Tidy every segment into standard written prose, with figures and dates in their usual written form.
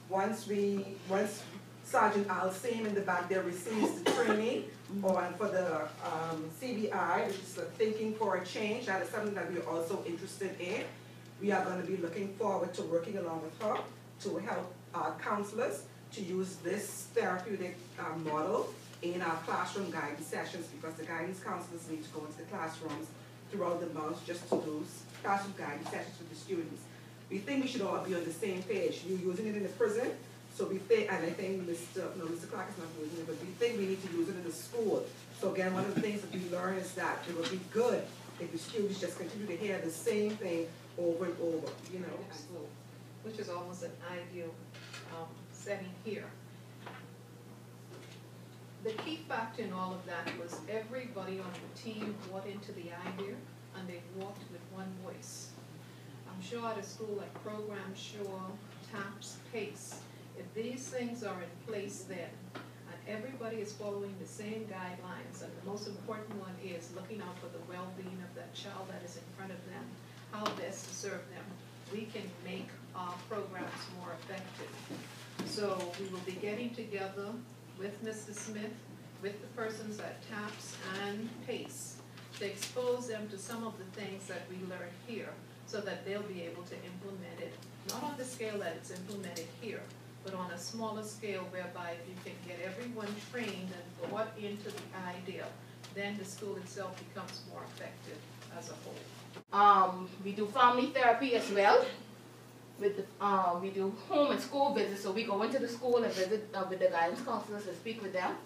Once Sergeant Al Same in the back there receives the training for the CBI, which is the Thinking for a Change, that is something that we are also interested in. We are going to be looking forward to working along with her to help our counselors to use this therapeutic model in our classroom guidance sessions, because the guidance counselors need to go into the classrooms throughout the month just to do classroom guidance sessions with the students. We think we should all be on the same page. You're using it in the prison, so we think, and I think Mr. Clark is not using it, but we think we need to use it in the school. So again, one of the things that we learn is that it would be good if the students just continue to hear the same thing over and over, you know. Which is almost an ideal setting here. The key factor in all of that was everybody on the team bought into the idea and they walked with one voice. I'm sure at a school like Program, Shore, TAPS, PACE, if these things are in place then, and everybody is following the same guidelines, and the most important one is looking out for the well-being of that child that is in front of them, how best to serve them, we can make our programs more effective. So we will be getting together with Mr. Smith, with the persons at TAPS and PACE, to expose them to some of the things that we learned here, so that they'll be able to implement it, not on the scale that it's implemented here, but on a smaller scale whereby if you can get everyone trained and bought into the idea, then the school itself becomes more effective as a whole. We do family therapy as well. With the, we do home and school visits, so we go into the school and visit with the guidance counselors and speak with them.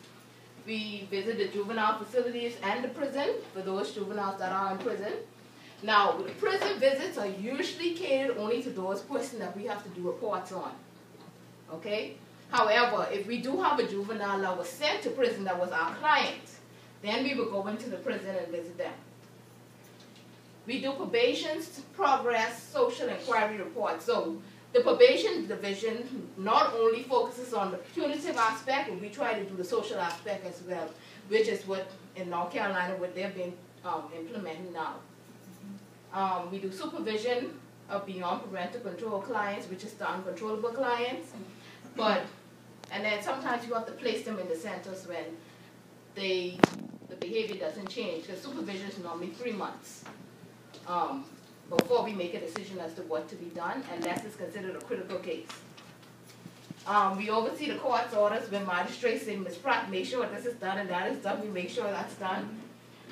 We visit the juvenile facilities and the prison for those juveniles that are in prison. Now, the prison visits are usually catered only to those persons that we have to do reports on. Okay? However, if we do have a juvenile that was sent to prison that was our client, then we would go into the prison and visit them. We do probation's progress social inquiry reports. So the probation division not only focuses on the punitive aspect, but we try to do the social aspect as well, which is what in North Carolina what they've been implementing now. We do supervision of beyond parental control clients, which is the uncontrollable clients. And then sometimes you have to place them in the centers when the behavior doesn't change, because supervision is normally 3 months. Before we make a decision as to what to be done, and that is considered a critical case. We oversee the court's orders when magistrates say, Ms. Pratt, make sure this is done and that is done, we make sure that's done.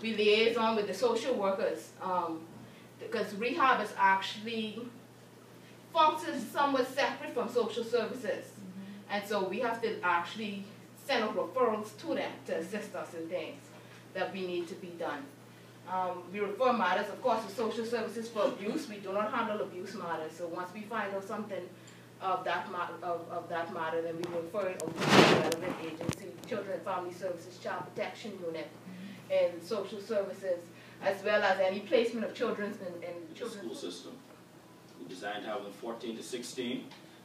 We liaison with the social workers, because rehab is actually functions somewhat separate from social services. And so we have to actually send out referrals to them to assist us in things that we need to be done. We refer matters, of course, to social services for abuse. We do not handle abuse matters. So once we find out something of that matter, then we refer it over to the relevant agency, Children and Family Services, Child Protection Unit, and social services, as well as any placement of children in children's school system. We designed to have them 14 to 16.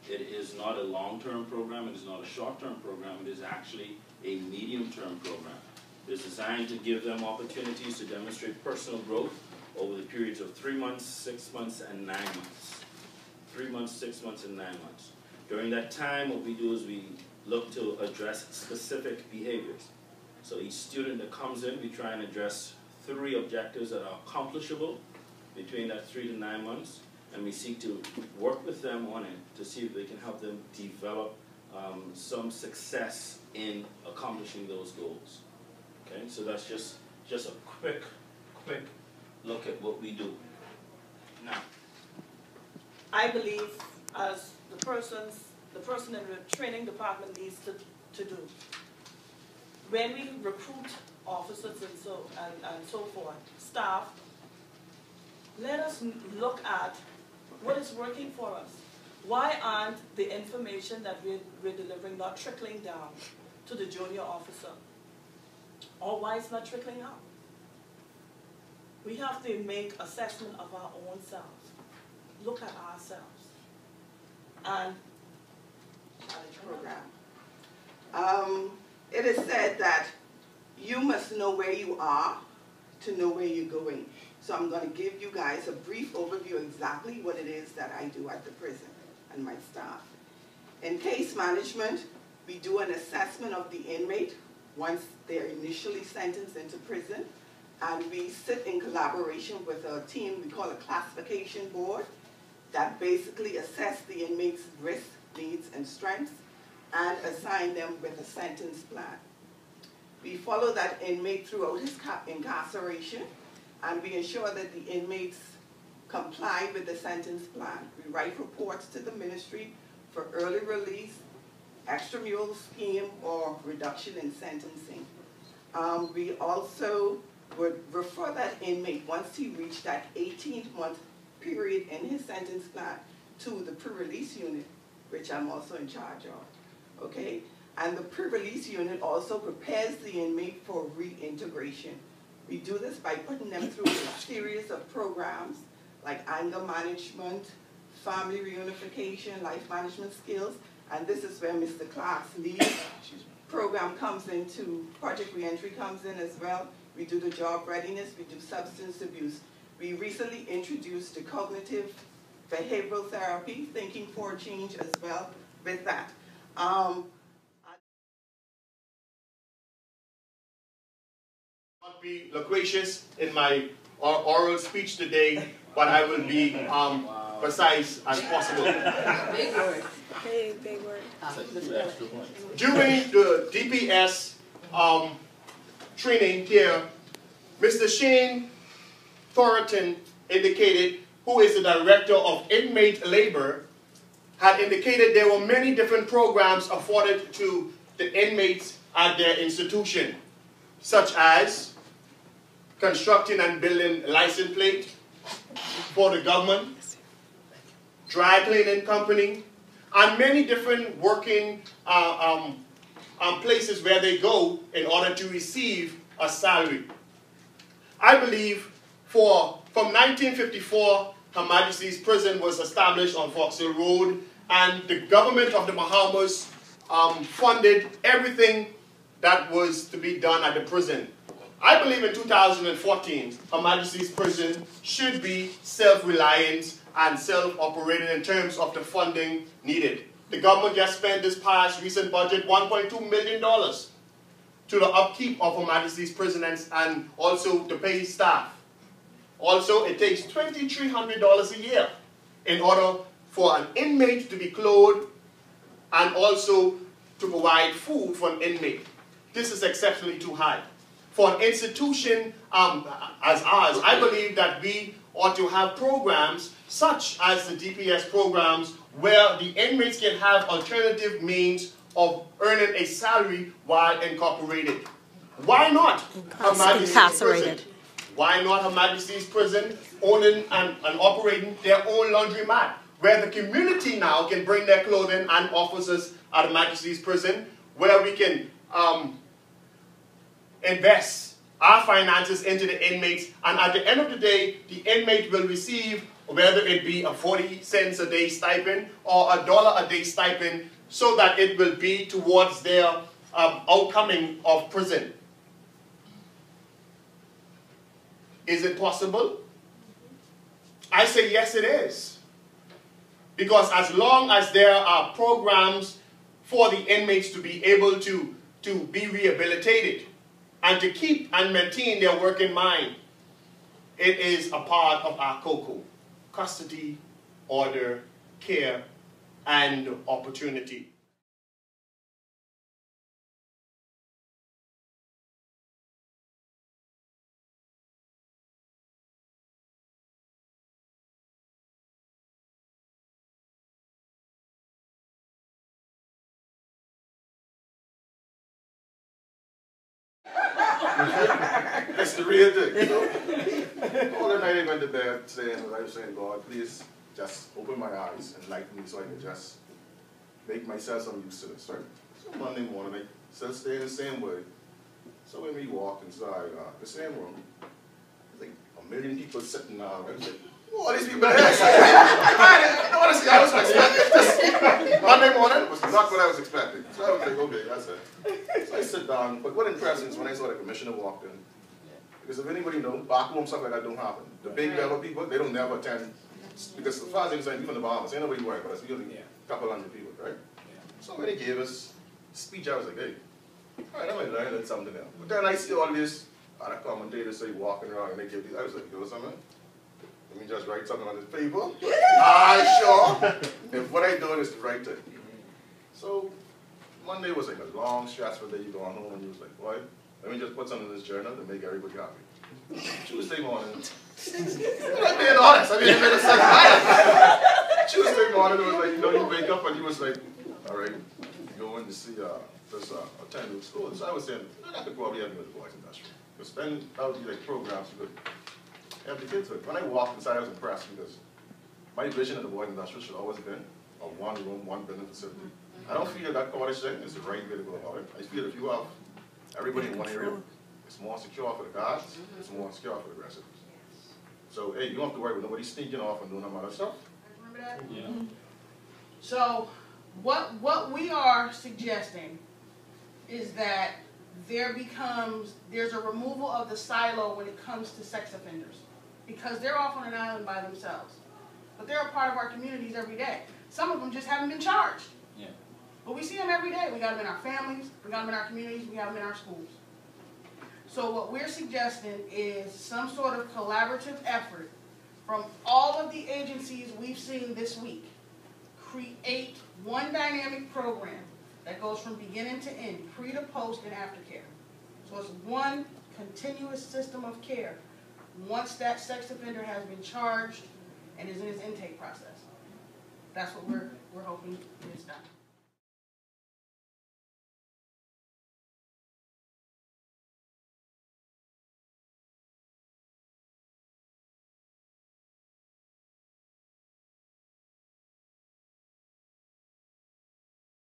It is not a long-term program. It is not a short-term program. It is actually a medium-term program. It is designed to give them opportunities to demonstrate personal growth over the periods of 3 months, 6 months, and 9 months. 3 months, 6 months, and 9 months. During that time, what we do is we look to address specific behaviors. So each student that comes in, we try and address 3 objectives that are accomplishable between that 3 to 9 months, and we seek to work with them on it to see if they can help them develop some success in accomplishing those goals. Okay, so that's just a quick look at what we do. Now, I believe as the person in the training department needs to do, when we recruit officers and so forth, staff, let us look at what is working for us. Why aren't the information that we're delivering not trickling down to the junior officer? Or why it's not trickling out? We have to make assessment of our own selves. Look at ourselves. And program. It is said that you must know where you are to know where you're going. So I'm going to give you guys a brief overview exactly what it is that I do at the prison and my staff. In case management, we do an assessment of the inmate once they're initially sentenced into prison, and we sit in collaboration with a team we call a classification board that basically assess the inmate's risks, needs, and strengths, and assign them with a sentence plan. We follow that inmate throughout his incarceration, and we ensure that the inmates comply with the sentence plan. We write reports to the ministry for early release, extramural scheme, or reduction in sentencing. We also would refer that inmate, once he reached that 18-month period in his sentence plan, to the pre-release unit, which I'm also in charge of, okay? And the pre-release unit also prepares the inmate for reintegration. We do this by putting them through a series of programs like anger management, family reunification, life management skills, and this is where Mr. Clark's lead program comes into, Project Reentry comes in as well. We do the job readiness, we do substance abuse. We recently introduced the cognitive behavioral therapy, thinking for a change as well with that. Not be loquacious in my oral speech today, but I will be precise as possible. Big word. Big word. During the DPS training here, Mr. Shane Thornton indicated, who is the Director of Inmate Labor, had indicated there were many different programs afforded to the inmates at their institution, such as constructing and building a license plate for the government, dry cleaning company, and many different working places where they go in order to receive a salary. I believe from 1954, Her Majesty's Prison was established on Fox Hill Road, and the government of the Bahamas funded everything that was to be done at the prison. I believe in 2014, Her Majesty's Prison should be self-reliant and self-operated in terms of the funding needed. The government just spent this past recent budget $1.2 million to the upkeep of Her Majesty's Prison and also to pay staff. Also, it takes $2,300 a year in order for an inmate to be clothed and also to provide food for an inmate. This is exceptionally too high. For an institution as ours, I believe that we ought to have programs such as the DPS programs where the inmates can have alternative means of earning a salary while incorporated. Why not Her Majesty's Prison? Why not Her Majesty's Prison owning and operating their own laundromat, where the community now can bring their clothing and officers at Her Majesty's Prison, where we can invest our finances into the inmates, and at the end of the day, the inmate will receive, whether it be a 40 cents a day stipend or $1 a day stipend, so that it will be towards their outcoming of prison. Is it possible? I say yes, it is. Because as long as there are programs for the inmates to be able to be rehabilitated and to keep and maintain their working mind, it is a part of our COCO: custody, order, care, and opportunity. That's the real thing, you know. All the night I went to bed saying, I was saying, God, please just open my eyes and lighten me so I can just make myself some use to this, right? So Monday morning, I still stay in the same way. So when we walk inside the same room, there's like 1 million people sitting down. I was like, oh, these people are there. Honestly, I was expecting this. Monday morning was not what I was expecting. So I was like, okay, that's it. So I sit down, but what impressed me is when I saw the commissioner walked in. Because if anybody knows, back home, stuff like that don't happen. The big level people, they don't never attend. Because as far as I'm concerned, even the Bahamas, ain't nobody worried about us. We only a couple hundred people, right? So when he gave us speech, I was like, hey, all right, I might learn something else. But then I see all this other commentators say walking around and they give these, I was like, you know something? Let me just write something on this paper. Sure. If what I do is the right thing. So Monday was like a long, stressful day. You go on home and you was like, boy, let me just put something in this journal to make everybody happy. Tuesday morning, I'm being honest. I mean, it made sense. Tuesday morning, it was like, you know, you wake up and you was like, all right, you go in to see this attendant school. So I was saying, I could probably help you with the boys industry. Because then that would be like programs you could help the kids with. When I walked inside, I was impressed because my vision of the boys industry should always have been a one-room, one-building facility. I don't feel that college thing is the right way to go about it. I feel if you have everybody in one area, it's more secure for the guards, it's more secure for the residents. So, hey, you don't have to worry about nobody sneaking off and doing some other stuff. Remember that? Yeah. So, what we are suggesting is that there's a removal of the silo when it comes to sex offenders. Because they're off on an island by themselves. But they're a part of our communities every day. Some of them just haven't been charged. Yeah. But we see them every day. We got them in our families, we got them in our communities, we got them in our schools. So what we're suggesting is some sort of collaborative effort from all of the agencies we've seen this week. Create one dynamic program that goes from beginning to end, pre to post and aftercare. So it's one continuous system of care once that sex offender has been charged and is in his intake process. That's what we're hoping is done.